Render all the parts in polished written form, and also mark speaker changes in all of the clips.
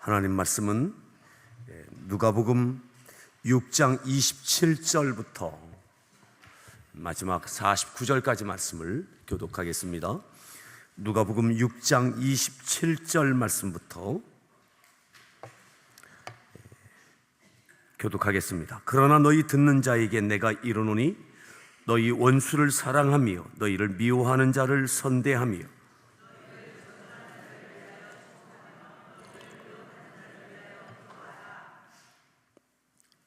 Speaker 1: 하나님 말씀은 누가복음 6장 27절부터 마지막 49절까지 말씀을 교독하겠습니다. 누가복음 6장 27절 말씀부터 교독하겠습니다. 그러나 너희 듣는 자에게 내가 이르노니 너희 원수를 사랑하며 너희를 미워하는 자를 선대하며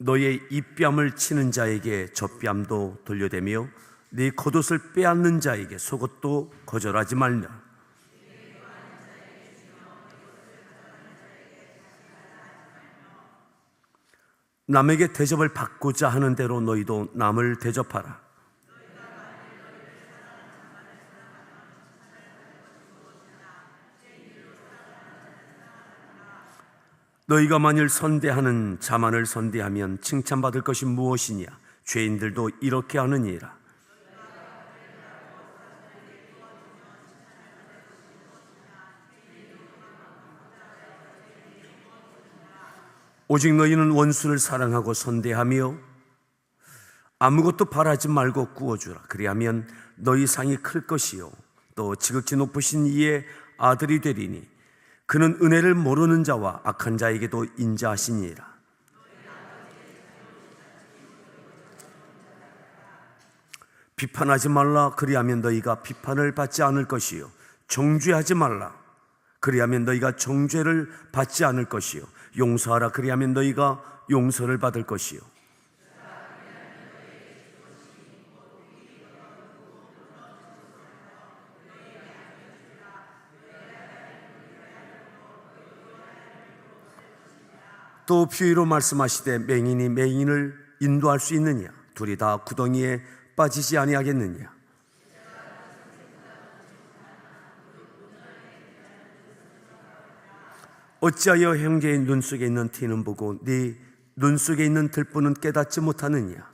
Speaker 1: 너의 입뺨을 치는 자에게 젖뺨도 돌려대며 네 겉옷을 빼앗는 자에게 속옷도 거절하지 말라. 남에게 대접을 받고자 하는 대로 너희도 남을 대접하라. 너희가 만일 선대하는 자만을 선대하면 칭찬받을 것이 무엇이냐? 죄인들도 이렇게 하느니라. 오직 너희는 원수를 사랑하고 선대하며 아무것도 바라지 말고 구워주라. 그리하면 너희 상이 클 것이요 또 지극히 높으신 이의 아들이 되리니 그는 은혜를 모르는 자와 악한 자에게도 인자하시니라. 비판하지 말라. 그리하면 너희가 비판을 받지 않을 것이요 정죄하지 말라. 그리하면 너희가 정죄를 받지 않을 것이요 용서하라. 그리하면 너희가 용서를 받을 것이요 또 비유로 말씀하시되 맹인이 맹인을 인도할 수 있느냐? 둘이 다 구덩이에 빠지지 아니하겠느냐? 어찌하여 형제의 눈 속에 있는 티는 보고 네 눈 속에 있는 들보는 깨닫지 못하느냐?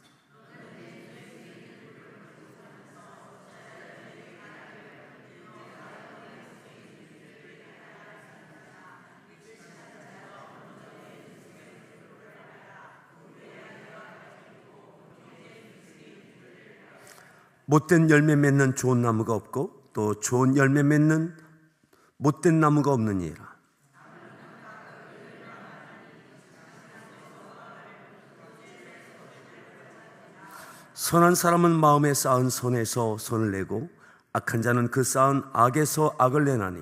Speaker 1: 못된 열매 맺는 좋은 나무가 없고 또 좋은 열매 맺는 못된 나무가 없느니라. 선한 사람은 마음에 쌓은 선에서 선을 내고 악한 자는 그 쌓은 악에서 악을 내나니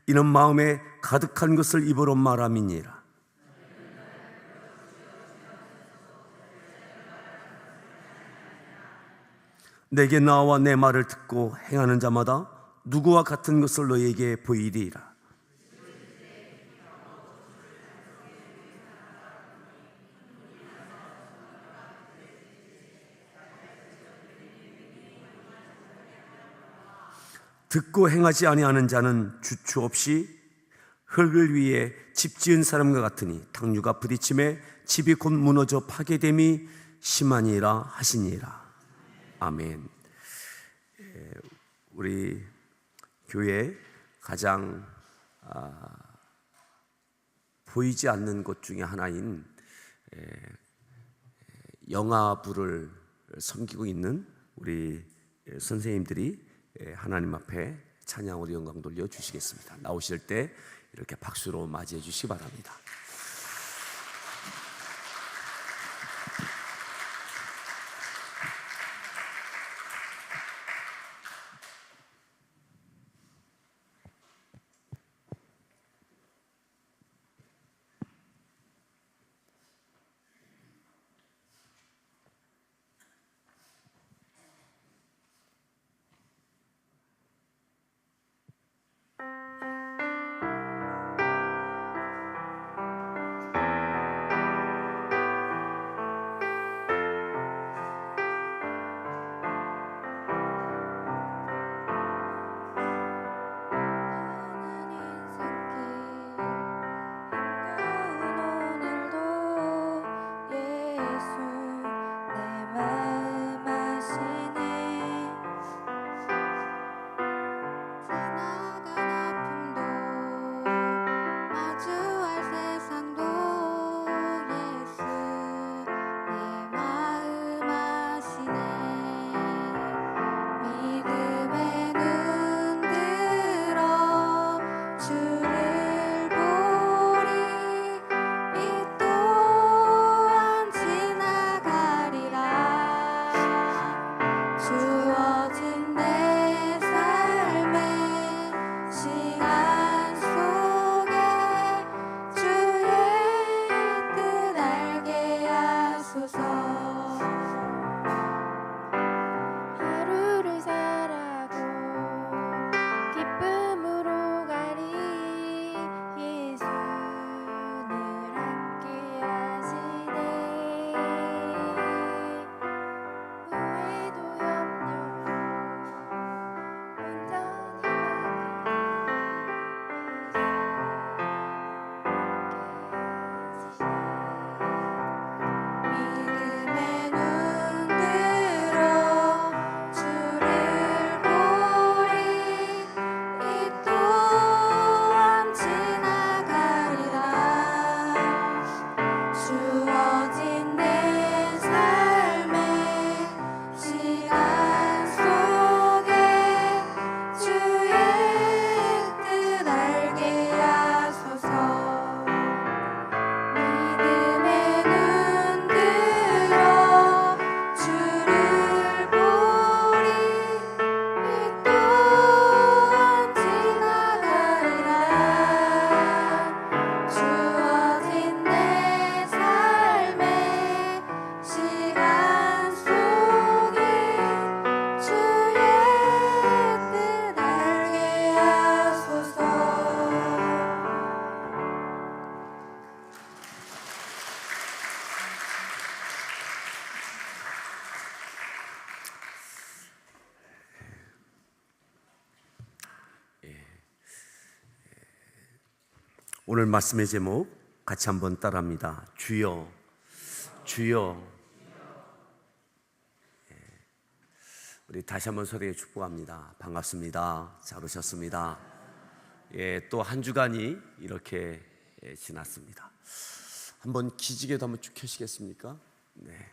Speaker 1: 이는 마음에 가득한 것을 입으로 말함이니라. 내게 나와 내 말을 듣고 행하는 자마다 누구와 같은 것을 너희에게 보이리라. 듣고 행하지 아니하는 자는 주추 없이 흙을 위해 집 지은 사람과 같으니 탕류가 부딪힘에 집이 곧 무너져 파괴됨이 심하니라 하시니라. 아멘. 우리 교회 가장 보이지 않는 곳 중에 하나인 영아부를 섬기고 있는 우리 선생님들이 하나님 앞에 찬양으로 영광 돌려 주시겠습니다. 나오실 때 이렇게 박수로 맞이해 주시기 바랍니다. 오늘 말씀의 제목 같이 한번 따라합니다. 주여, 주여. 우리 다시 한번 서로에게 축복합니다. 반갑습니다. 잘 오셨습니다. 또 한 주간이 이렇게 지났습니다. 한번 기지개도 한번 쭉 켜시겠습니까? 네.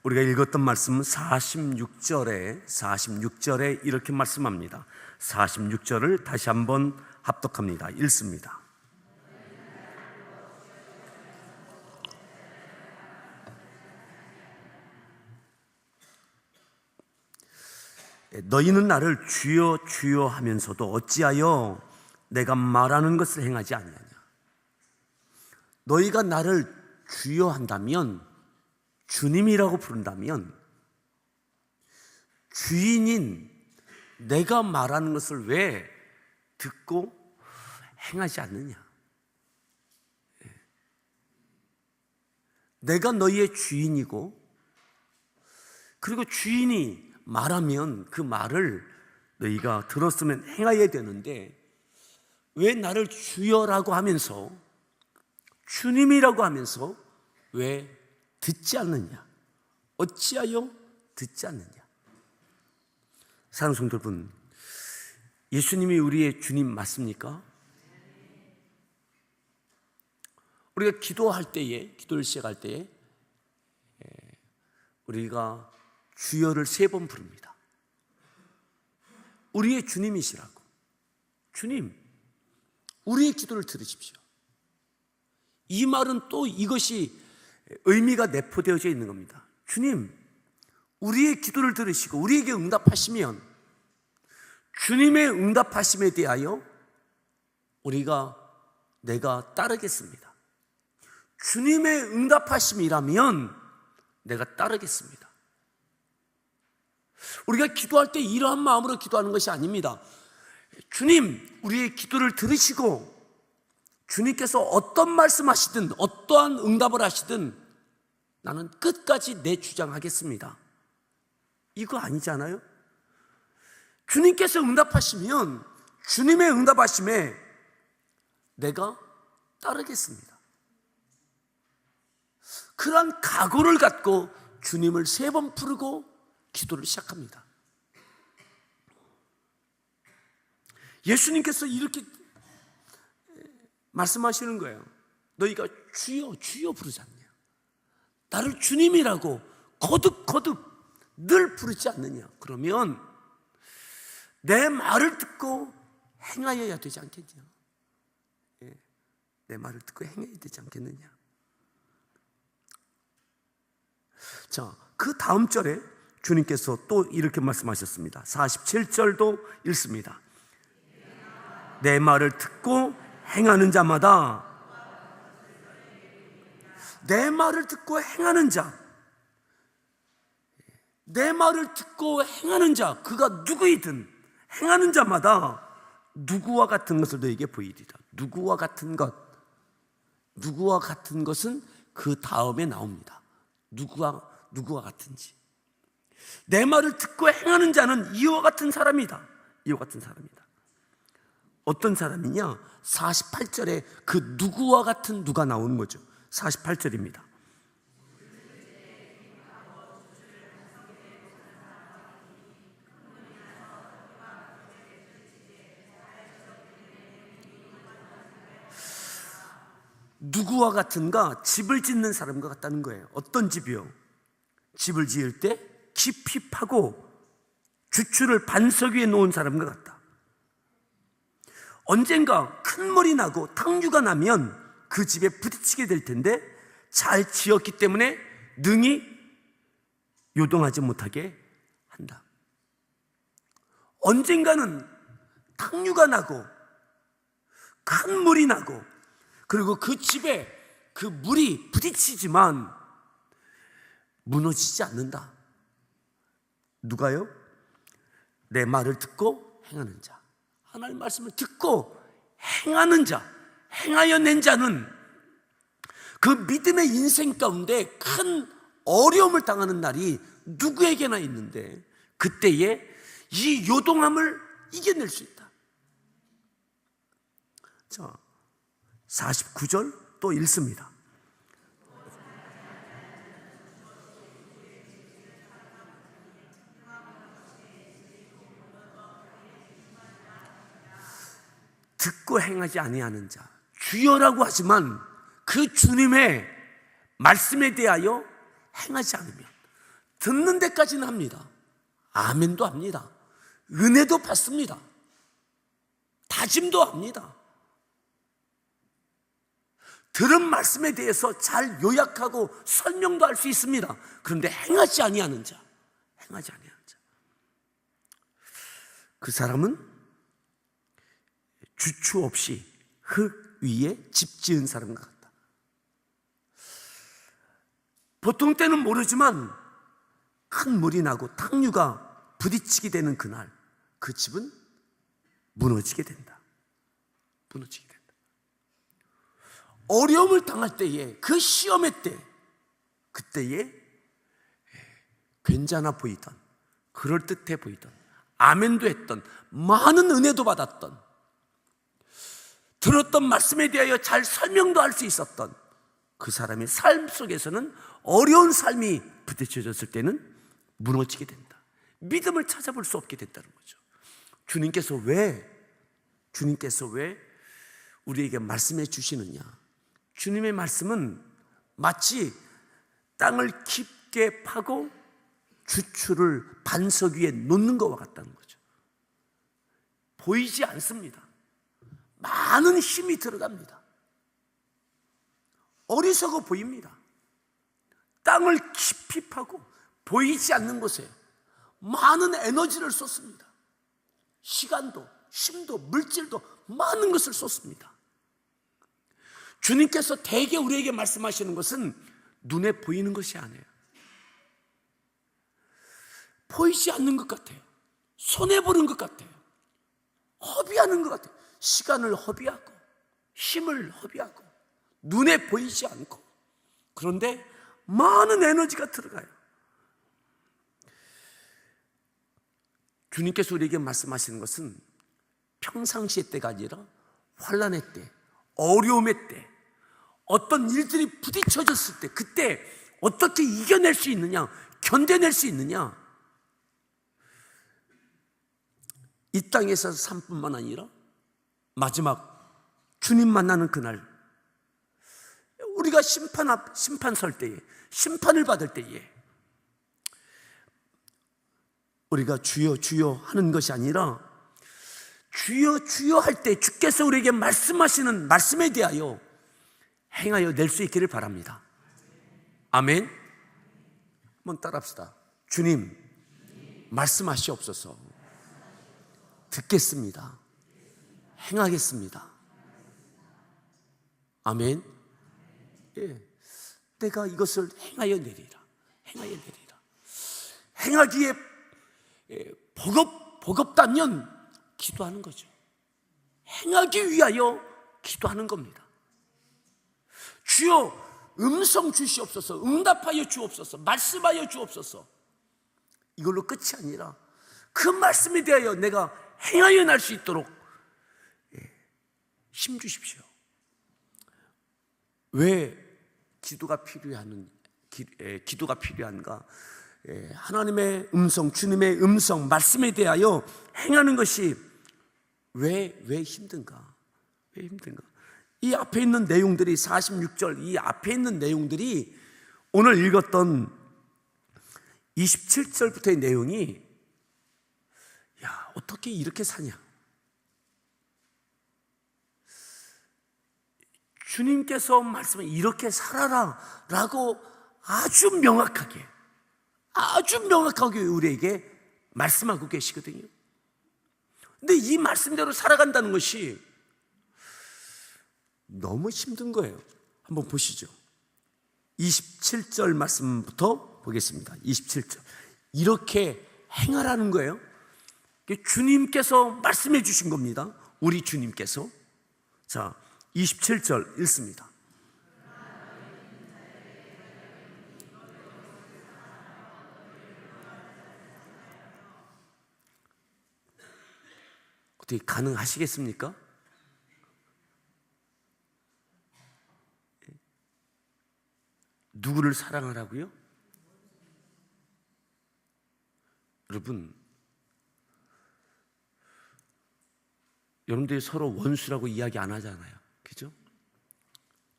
Speaker 1: 우리가 읽었던 말씀은 46절에 이렇게 말씀합니다. 46절을 다시 한번 합독합니다. 읽습니다. 너희는 나를 주여 주여 하면서도 어찌하여 내가 말하는 것을 행하지 아니하냐. 너희가 나를 주여 한다면, 주님이라고 부른다면 주인인 내가 말하는 것을 왜 듣고 행하지 않느냐. 내가 너희의 주인이고, 그리고 주인이 말하면 그 말을 너희가 들었으면 행해야 되는데 왜 나를 주여라고 하면서, 주님이라고 하면서 왜 듣지 않느냐? 어찌하여 듣지 않느냐? 사랑하는 성도 여러분, 예수님이 우리의 주님 맞습니까? 우리가 기도할 때에, 기도를 시작할 때에 우리가 주여를 3번 부릅니다. 우리의 주님이시라고. 주님, 우리의 기도를 들으십시오. 이 말은 또 이것이 의미가 내포되어져 있는 겁니다. 주님, 우리의 기도를 들으시고 우리에게 응답하시면 주님의 응답하심에 대하여 내가 따르겠습니다. 주님의 응답하심이라면 내가 따르겠습니다. 우리가 기도할 때 이러한 마음으로 기도하는 것이 아닙니다. 주님, 우리의 기도를 들으시고 주님께서 어떤 말씀하시든 어떠한 응답을 하시든 나는 끝까지 내 주장하겠습니다. 이거 아니잖아요? 주님께서 응답하시면 주님의 응답하심에 내가 따르겠습니다. 그러한 각오를 갖고 주님을 3번 부르고 기도를 시작합니다. 예수님께서 이렇게 말씀하시는 거예요. 너희가 주여 주여 부르지 않냐? 나를 주님이라고 거듭거듭 늘 부르지 않느냐? 그러면 내 말을 듣고 행하여야 되지 않겠냐? 내 말을 듣고 행해야 되지 않겠느냐? 자, 그 다음 절에 주님께서 또 이렇게 말씀하셨습니다. 47절도 읽습니다. 내 말을 듣고 행하는 자마다, 내 말을 듣고 행하는 자, 내 말을 듣고 행하는 자, 그가 누구이든 행하는 자마다 누구와 같은 것을 너에게 보이리라. 누구와 같은 것, 누구와 같은 것은 그 다음에 나옵니다. 누구와 같은지. 내 말을 듣고 행하는 자는 이와 같은 사람이다. 이와 같은 사람이다. 어떤 사람이냐? 48절에 그 누구와 같은 누가 나오는 거죠. 48절입니다. 누구와 같은가? 집을 짓는 사람과 같다는 거예요. 어떤 집이요? 집을 지을 때 깊이 파고 주추를 반석 위에 놓은 사람과 같다. 언젠가 큰 물이 나고 탕류가 나면 그 집에 부딪히게 될 텐데 잘 지었기 때문에 능히 요동하지 못하게 한다. 언젠가는 탕류가 나고 큰 물이 나고 그리고 그 집에 그 물이 부딪히지만 무너지지 않는다. 누가요? 내 말을 듣고 행하는 자. 하나님의 말씀을 듣고 행하는 자, 행하여 낸 자는 그 믿음의 인생 가운데 큰 어려움을 당하는 날이 누구에게나 있는데 그때에 이 요동함을 이겨낼 수 있다. 자, 49절 또 읽습니다. 듣고 행하지 아니하는 자, 주여라고 하지만 그 주님의 말씀에 대하여 행하지 않으면, 듣는 데까지는 합니다. 아멘도 합니다. 은혜도 받습니다. 다짐도 합니다. 들은 말씀에 대해서 잘 요약하고 설명도 할 수 있습니다. 그런데 행하지 아니하는 자, 행하지 아니하는 자, 그 사람은 주추 없이 흙 위에 집 지은 사람과 같다. 보통 때는 모르지만 큰 물이 나고 탕류가 부딪히게 되는 그날, 그 집은 무너지게 된다. 무너지게 된다. 어려움을 당할 때에, 그 시험의 때, 그때에 괜찮아 보이던, 그럴듯해 보이던, 아멘도 했던, 많은 은혜도 받았던, 들었던 말씀에 대하여 잘 설명도 할 수 있었던 그 사람의 삶 속에서는 어려운 삶이 부딪혀졌을 때는 무너지게 된다. 믿음을 찾아볼 수 없게 됐다는 거죠. 주님께서 왜 우리에게 말씀해 주시느냐? 주님의 말씀은 마치 땅을 깊게 파고 주추를 반석 위에 놓는 것과 같다는 거죠. 보이지 않습니다. 많은 힘이 들어갑니다. 어리석어 보입니다. 땅을 깊이 파고 보이지 않는 곳에 많은 에너지를 쏟습니다. 시간도, 힘도, 물질도 많은 것을 쏟습니다. 주님께서 대개 우리에게 말씀하시는 것은 눈에 보이는 것이 아니에요. 보이지 않는 것 같아요. 손해보는 것 같아요. 허비하는 것 같아요. 시간을 허비하고 힘을 허비하고 눈에 보이지 않고, 그런데 많은 에너지가 들어가요. 주님께서 우리에게 말씀하시는 것은 평상시의 때가 아니라 환난의 때, 어려움의 때, 어떤 일들이 부딪혀졌을 때, 그때 어떻게 이겨낼 수 있느냐, 견뎌낼 수 있느냐. 이 땅에서 삶뿐만 아니라 마지막 주님 만나는 그날, 우리가 심판 설 때에, 심판을 받을 때에 우리가 주여 주여 하는 것이 아니라 주여 주여 할 때 주께서 우리에게 말씀하시는 말씀에 대하여 행하여 낼 수 있기를 바랍니다. 아멘. 한번 따라합시다. 주님, 말씀하시옵소서. 듣겠습니다. 행하겠습니다. 아멘. 예, 내가 이것을 행하여 내리라. 행하여 내리라. 행하기에 버겁다면 기도하는 거죠. 행하기 위하여 기도하는 겁니다. 주여 음성 주시옵소서, 응답하여 주옵소서, 말씀하여 주옵소서. 이걸로 끝이 아니라 그 말씀에 대하여 내가 행하여 날 수 있도록 힘 주십시오. 왜 기도가 필요한가? 하나님의 음성, 주님의 음성, 말씀에 대하여 행하는 것이 왜 힘든가? 왜 힘든가? 이 앞에 있는 내용들이, 46절 이 앞에 있는 내용들이 오늘 읽었던 27절부터의 내용이, 야, 어떻게 이렇게 사냐? 주님께서 말씀을 이렇게 살아라 라고 아주 명확하게 우리에게 말씀하고 계시거든요. 근데 이 말씀대로 살아간다는 것이 너무 힘든 거예요. 한번 보시죠. 27절 말씀부터 보겠습니다. 27절. 이렇게 행하라는 거예요. 주님께서 말씀해 주신 겁니다. 우리 주님께서. 자, 27절 읽습니다. 어떻게 가능하시겠습니까? 누구를 사랑하라고요? 여러분, 여러분들이 서로 원수라고 이야기 안 하잖아요. 그죠?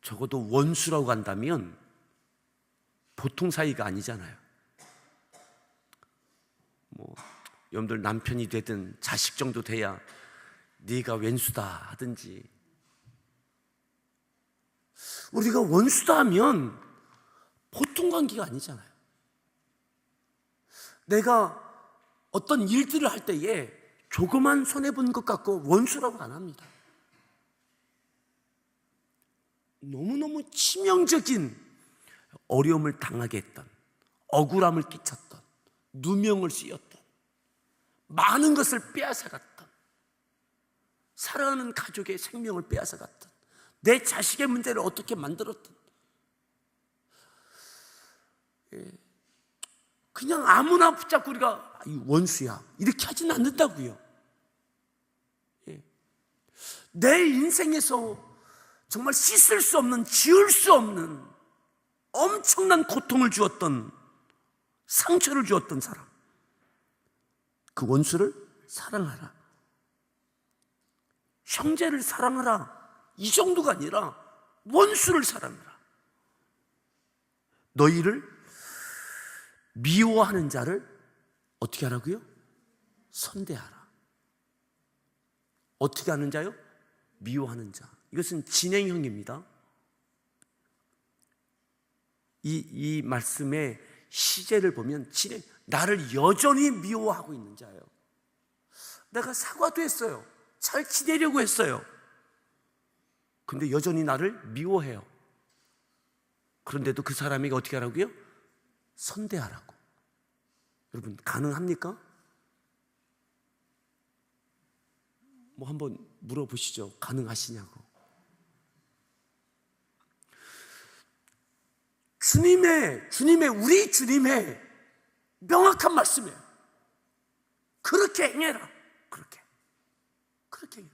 Speaker 1: 적어도 원수라고 한다면 보통 사이가 아니잖아요. 여러분들 남편이 되든 자식 정도 돼야 네가 왼수다 하든지, 우리가 원수다 하면 보통 관계가 아니잖아요. 내가 어떤 일들을 할 때에 조그만 손해본 것 같고 원수라고 안 합니다. 너무너무 치명적인 어려움을 당하게 했던, 억울함을 끼쳤던, 누명을 씌웠던, 많은 것을 빼앗아갔던, 사랑하는 가족의 생명을 빼앗아갔던, 내 자식의 문제를 어떻게 만들었던, 그냥 아무나 붙잡고 우리가 원수야 이렇게 하지는 않는다고요. 내 인생에서 정말 씻을 수 없는, 지울 수 없는 엄청난 고통을 주었던, 상처를 주었던 사람, 그 원수를 사랑하라. 형제를 사랑하라, 이 정도가 아니라 원수를 사랑하라. 너희를 미워하는 자를 어떻게 하라고요? 선대하라. 어떻게 하는 자요? 미워하는 자. 이것은 진행형입니다. 이 말씀의 시제를 보면 나를 여전히 미워하고 있는 자예요. 내가 사과도 했어요. 잘 지내려고 했어요. 근데 여전히 나를 미워해요. 그런데도 그 사람에게 어떻게 하라고요? 선대하라고. 여러분, 가능합니까? 한번 물어보시죠. 가능하시냐고. 우리 주님의 명확한 말씀이에요. 그렇게 행해라. 그렇게 행해.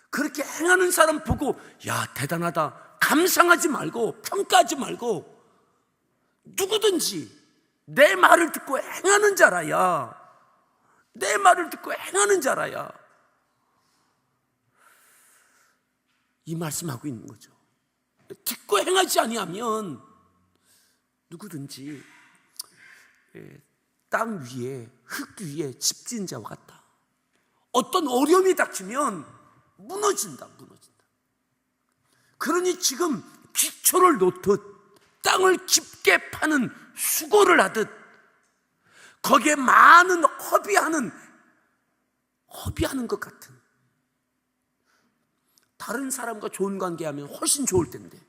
Speaker 1: 그렇게 행하는 사람 보고 야, 대단하다, 감상하지 말고, 평가하지 말고, 누구든지 내 말을 듣고 행하는 자라야, 내 말을 듣고 행하는 자라야 이 말씀하고 있는 거죠. 듣고 행하지 아니하면 누구든지 땅 위에, 흙 위에 집 지은 자와 같다. 어떤 어려움이 닥치면 무너진다. 그러니 지금 기초를 놓듯 땅을 깊게 파는 수고를 하듯 거기에 많은 허비하는 것 같은, 다른 사람과 좋은 관계하면 훨씬 좋을 텐데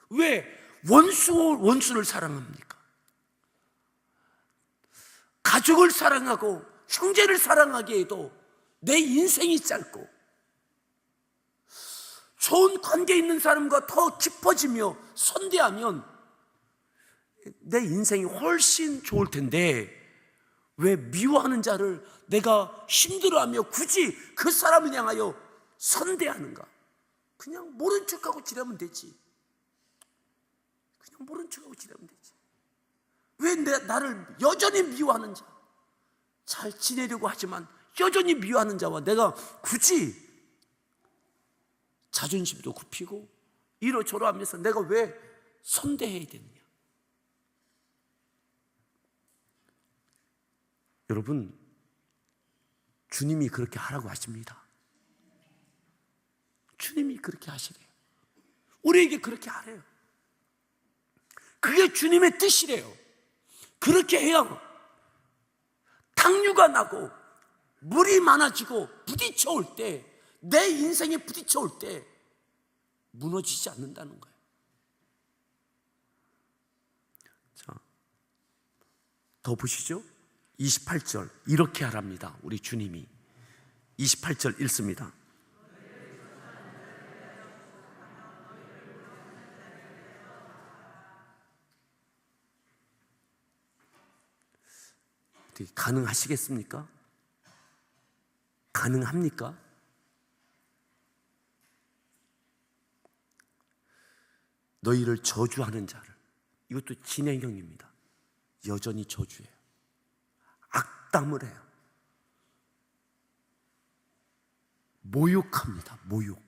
Speaker 1: 왜 원수를 사랑합니까? 가족을 사랑하고 형제를 사랑하게 해도 내 인생이 짧고, 좋은 관계에 있는 사람과 더 깊어지며 선대하면 내 인생이 훨씬 좋을 텐데 왜 미워하는 자를 내가 힘들어하며 굳이 그 사람을 향하여 선대하는가? 그냥 모른 척하고 지내면 되지. 왜 나를 여전히 미워하는 자, 잘 지내려고 하지만 여전히 미워하는 자와 내가 굳이 자존심도 굽히고 이러저러 하면서 내가 왜 선대해야 되느냐? 여러분, 주님이 그렇게 하라고 하십니다. 주님이 그렇게 하시래요. 우리에게 그렇게 하래요. 그게 주님의 뜻이래요. 그렇게 해야 탕류가 나고 물이 많아지고 부딪혀 올 때, 내 인생에 부딪혀 올 때 무너지지 않는다는 거예요. 자, 더 보시죠. 28절 이렇게 하랍니다. 우리 주님이 28절 읽습니다. 어떻게 가능하시겠습니까? 가능합니까? 너희를 저주하는 자를, 이것도 진행형입니다. 여전히 저주해요. 악담을 해요. 모욕합니다. 모욕.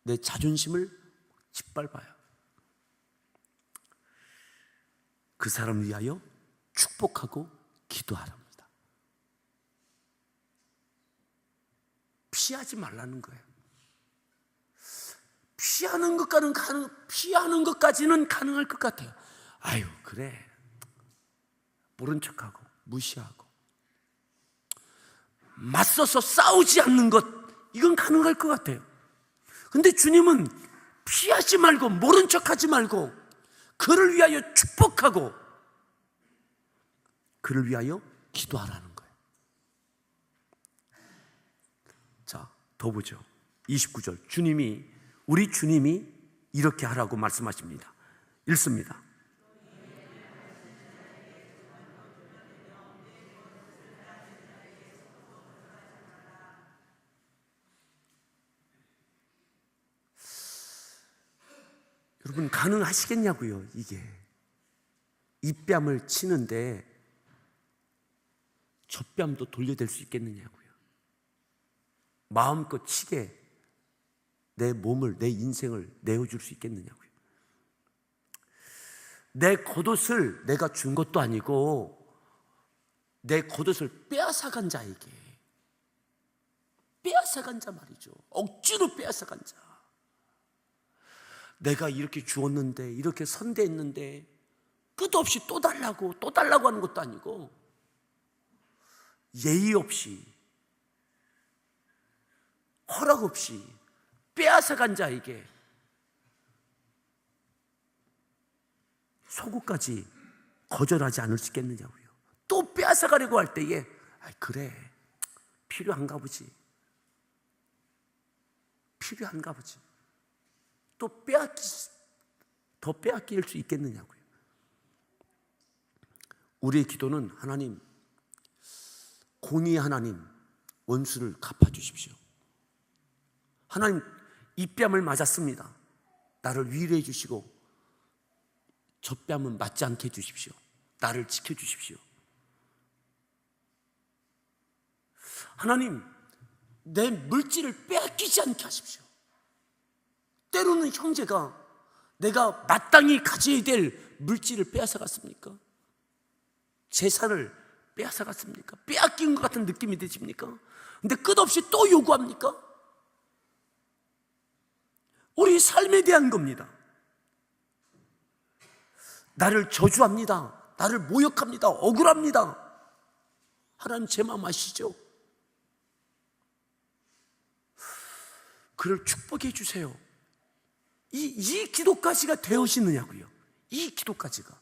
Speaker 1: 내 자존심을 짓밟아요. 그 사람을 위하여 축복하고 기도하랍니다. 피하지 말라는 거예요. 피하는 것까지는 가능할 것 같아요. 아유, 그래. 모른 척하고 무시하고 맞서서 싸우지 않는 것, 이건 가능할 것 같아요. 근데 주님은 피하지 말고 모른 척하지 말고 그를 위하여 축복하고 그를 위하여 기도하라는 거예요. 자, 더 보죠. 29절. 우리 주님이 이렇게 하라고 말씀하십니다. 읽습니다. 여러분, 가능하시겠냐고요. 이게 이 뺨을 치는데 저 뺨도 돌려댈 수 있겠느냐고요. 마음껏 치게 내 몸을, 내 인생을 내어줄 수 있겠느냐고요. 내 겉옷을 내가 준 것도 아니고 내 겉옷을 빼앗아간 자에게, 빼앗아간 자 말이죠. 억지로 빼앗아간 자. 내가 이렇게 주었는데, 이렇게 선대했는데 끝없이 또 달라고 하는 것도 아니고 예의 없이, 허락 없이 빼앗아간 자에게 속옷까지 거절하지 않을 수 있겠느냐고요. 또 빼앗아가려고 할 때에 그래, 필요한가 보지, 필요한가 보지, 또 더 빼앗길 수 있겠느냐고요. 우리의 기도는 하나님, 공의 하나님, 원수를 갚아주십시오. 하나님, 이 뺨을 맞았습니다. 나를 위로해 주시고 저 뺨은 맞지 않게 해주십시오. 나를 지켜주십시오. 하나님, 내 물질을 빼앗기지 않게 하십시오. 때로는 형제가 내가 마땅히 가져야 될 물질을 빼앗아갔습니까? 재산을 빼앗아갔습니까? 빼앗긴 것 같은 느낌이 드십니까? 근데 끝없이 또 요구합니까? 우리 삶에 대한 겁니다. 나를 저주합니다. 나를 모욕합니다. 억울합니다. 하나님, 제 마음 아시죠? 그를 축복해 주세요. 이 기도까지가 되어지느냐고요. 이 기도까지가.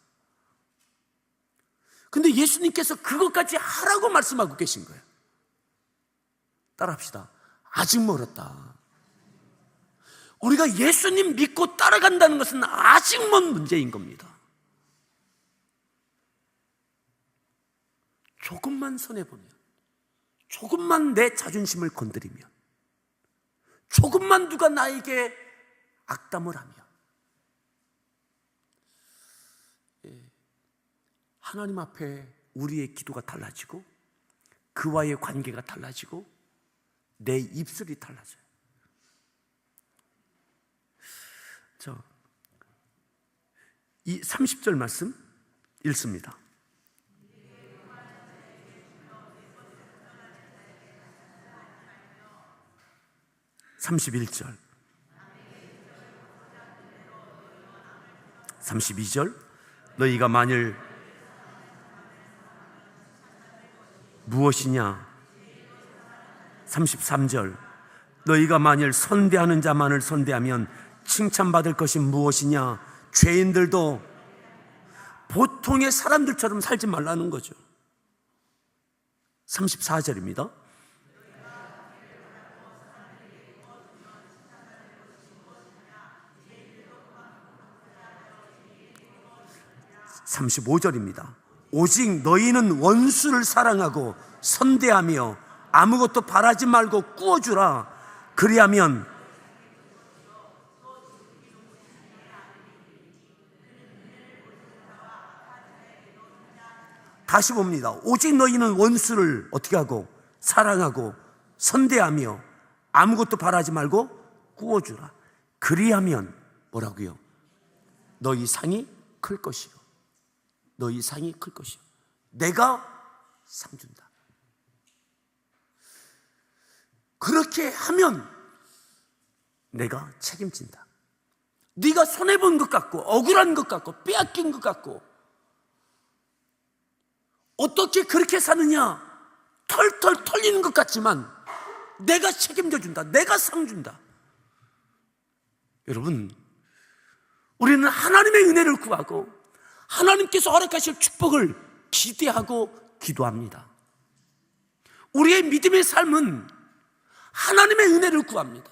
Speaker 1: 근데 예수님께서 그것까지 하라고 말씀하고 계신 거예요. 따라합시다. 아직 멀었다. 우리가 예수님 믿고 따라간다는 것은 아직 먼 문제인 겁니다. 조금만 손해보면, 조금만 내 자존심을 건드리면, 조금만 누가 나에게 악담을 하며 하나님 앞에 우리의 기도가 달라지고 그와의 관계가 달라지고 내 입술이 달라져요. 이 30절 말씀 읽습니다. (31절) 32절 너희가 만일 무엇이냐 33절 너희가 만일 선대하는 자만을 선대하면 칭찬받을 것이 무엇이냐. 죄인들도 보통의 사람들처럼 살지 말라는 거죠. 34절입니다. (35절입니다) 오직 너희는 원수를 사랑하고 선대하며 아무것도 바라지 말고 꾸어주라. 그리하면 다시 봅니다. 오직 너희는 원수를 어떻게 하고 사랑하고 선대하며 아무것도 바라지 말고 꾸어주라. 그리하면 뭐라고요? 너희 상이 클 것이요. 너희 상이 클 것이요. 내가 상 준다. 그렇게 하면 내가 책임진다. 네가 손해본 것 같고 억울한 것 같고 빼앗긴 것 같고 어떻게 그렇게 사느냐 털털 털리는 것 같지만 내가 책임져 준다. 내가 상 준다. 여러분, 우리는 하나님의 은혜를 구하고 하나님께서 허락하실 축복을 기대하고 기도합니다. 우리의 믿음의 삶은 하나님의 은혜를 구합니다.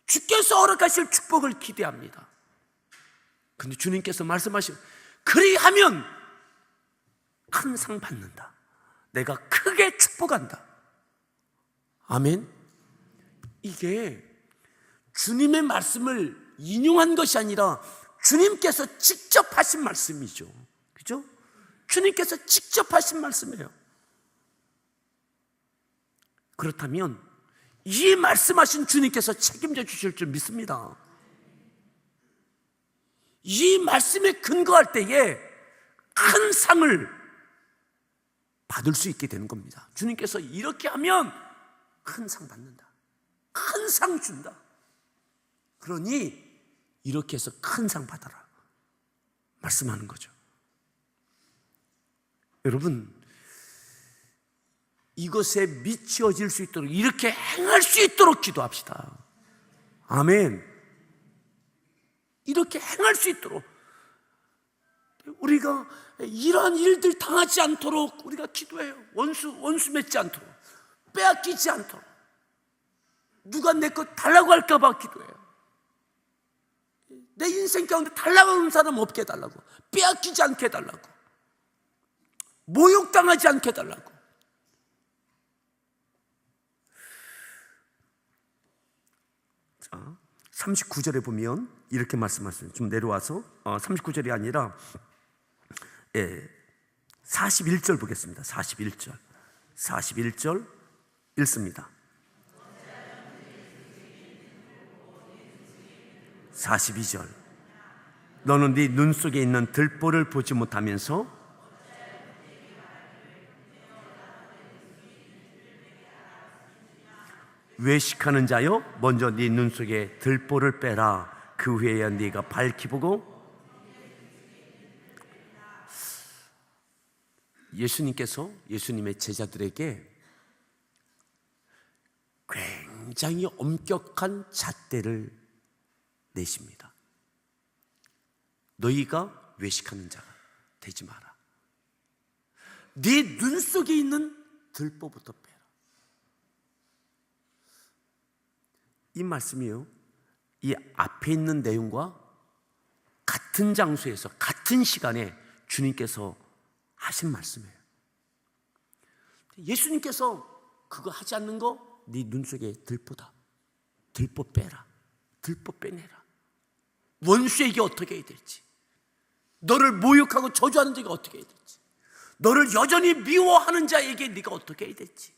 Speaker 1: 주께서 허락하실 축복을 기대합니다. 그런데 주님께서 말씀하시고 그리하면 큰 상 받는다. 내가 크게 축복한다. 아멘. 이게 주님의 말씀을 인용한 것이 아니라 주님께서 직접 하신 말씀이죠. 그죠? 주님께서 직접 하신 말씀이에요. 그렇다면 이 말씀하신 주님께서 책임져 주실 줄 믿습니다. 이 말씀에 근거할 때에 큰 상을 받을 수 있게 되는 겁니다. 주님께서 이렇게 하면 큰 상 받는다. 큰 상 준다. 그러니 이렇게 해서 큰 상 받아라 말씀하는 거죠. 여러분, 이것에 미치어질 수 있도록 이렇게 행할 수 있도록 기도합시다. 아멘. 이렇게 행할 수 있도록 우리가 이러한 일들 당하지 않도록 우리가 기도해요. 원수 맺지 않도록, 빼앗기지 않도록, 누가 내 것 달라고 할까 봐 기도해요. 내 인생 가운데 달라고 하는 사람 없게 해달라고, 빼앗기지 않게 해달라고, 모욕당하지 않게 해달라고. 자, 39절에 보면 이렇게 말씀하셨어요. 좀 내려와서 39절이 아니라 41절 보겠습니다. 41절 읽습니다. 42절 너는 네 눈 속에 있는 들보를 보지 못하면서 외식하는 자여 먼저 네 눈 속에 들보를 빼라. 그 후에야 네가 밝히 보고. 예수님께서 예수님의 제자들에게 굉장히 엄격한 잣대를 내십니다. 너희가 외식하는 자가 되지 마라. 네 눈 속에 있는 들보부터 빼라. 이 말씀이요, 이 앞에 있는 내용과 같은 장소에서 같은 시간에 주님께서 하신 말씀이에요. 예수님께서 그거 하지 않는 거 네 눈 속에 들보다. 들보 빼라. 들보 빼내라. 원수에게 어떻게 해야 될지, 너를 모욕하고 저주하는 자에게 어떻게 해야 될지, 너를 여전히 미워하는 자에게 네가 어떻게 해야 될지,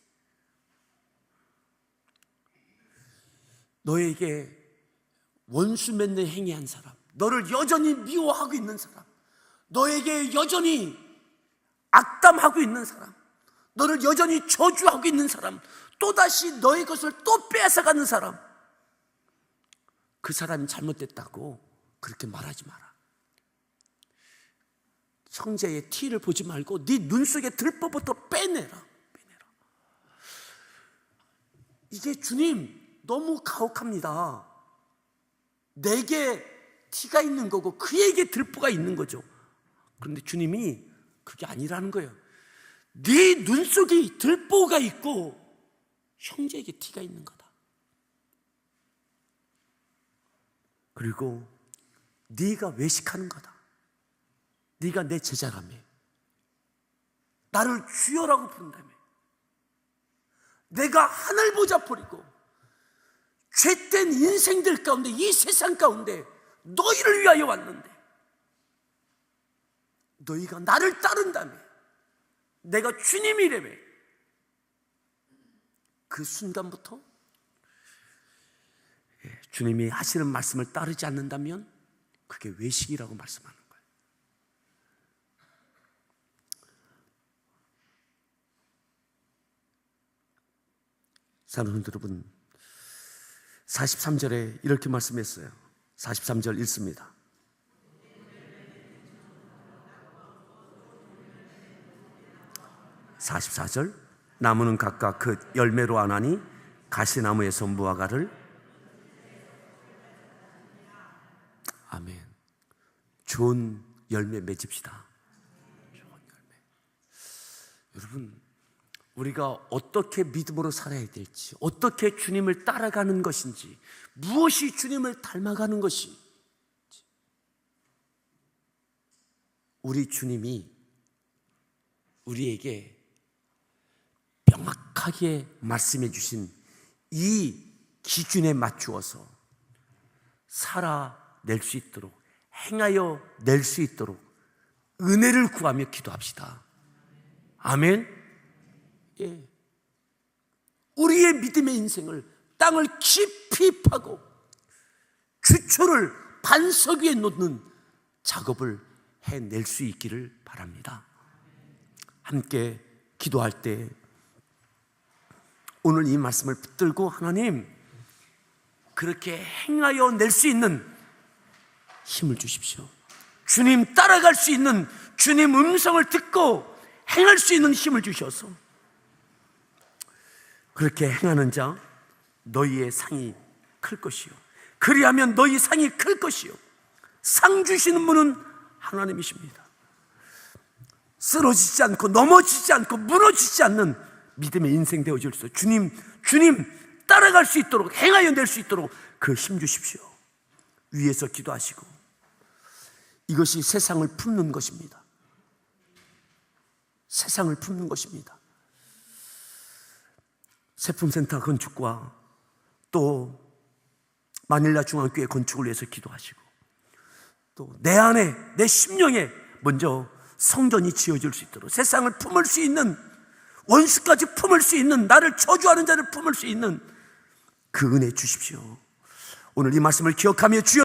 Speaker 1: 너에게 원수 맺는 행위한 사람, 너를 여전히 미워하고 있는 사람, 너에게 여전히 악담하고 있는 사람, 너를 여전히 저주하고 있는 사람, 또다시 너의 것을 또 빼앗아가는 사람, 그 사람이 잘못됐다고 그렇게 말하지 마라. 형제의 티를 보지 말고 네 눈 속에 들보부터 빼내라. 이게 주님 너무 가혹합니다. 내게 티가 있는 거고 그에게 들보가 있는 거죠. 그런데 주님이 그게 아니라는 거예요. 네 눈 속에 들보가 있고 형제에게 티가 있는 거다. 그리고 네가 외식하는 거다. 네가 내 제자라며. 나를 주여라고 부른다며. 내가 하늘 보자 버리고 죄된 인생들 가운데, 이 세상 가운데 너희를 위하여 왔는데 너희가 나를 따른다며. 내가 주님이라며. 그 순간부터 주님이 하시는 말씀을 따르지 않는다면 그게 외식이라고 말씀하는 거예요. 사랑하는 여러분, 43절에 이렇게 말씀했어요. 43절 읽습니다. 44절, 나무는 각각 그 열매로 아나니 가시나무에서 무화과를. 아멘. 좋은 열매 맺읍시다. 좋은 열매. 여러분, 우리가 어떻게 믿음으로 살아야 될지, 어떻게 주님을 따라가는 것인지, 무엇이 주님을 닮아가는 것이, 우리 주님이 우리에게 명확하게 말씀해 주신 이 기준에 맞추어서 살아낼 수 있도록, 행하여 낼 수 있도록 은혜를 구하며 기도합시다. 아멘. 예. 우리의 믿음의 인생을 땅을 깊이 파고 주초를 반석 위에 놓는 작업을 해낼 수 있기를 바랍니다. 함께 기도할 때 오늘 이 말씀을 붙들고, 하나님, 그렇게 행하여 낼 수 있는 힘을 주십시오. 주님 따라갈 수 있는, 주님 음성을 듣고 행할 수 있는 힘을 주셔서 그렇게 행하는 자 너희의 상이 클 것이요, 그리하면 너희 상이 클 것이요. 상 주시는 분은 하나님이십니다. 쓰러지지 않고 넘어지지 않고 무너지지 않는 믿음의 인생 되어질 수, 주님 따라갈 수 있도록, 행하여 낼 수 있도록 그 힘 주십시오. 위에서 기도하시고, 이것이 세상을 품는 것입니다. 세상을 품는 것입니다. 세품센터 건축과 또 마닐라 중앙교회 건축을 위해서 기도하시고, 또 내 안에, 내 심령에 먼저 성전이 지어질 수 있도록, 세상을 품을 수 있는, 원수까지 품을 수 있는, 나를 저주하는 자를 품을 수 있는 그 은혜 주십시오. 오늘 이 말씀을 기억하며 주여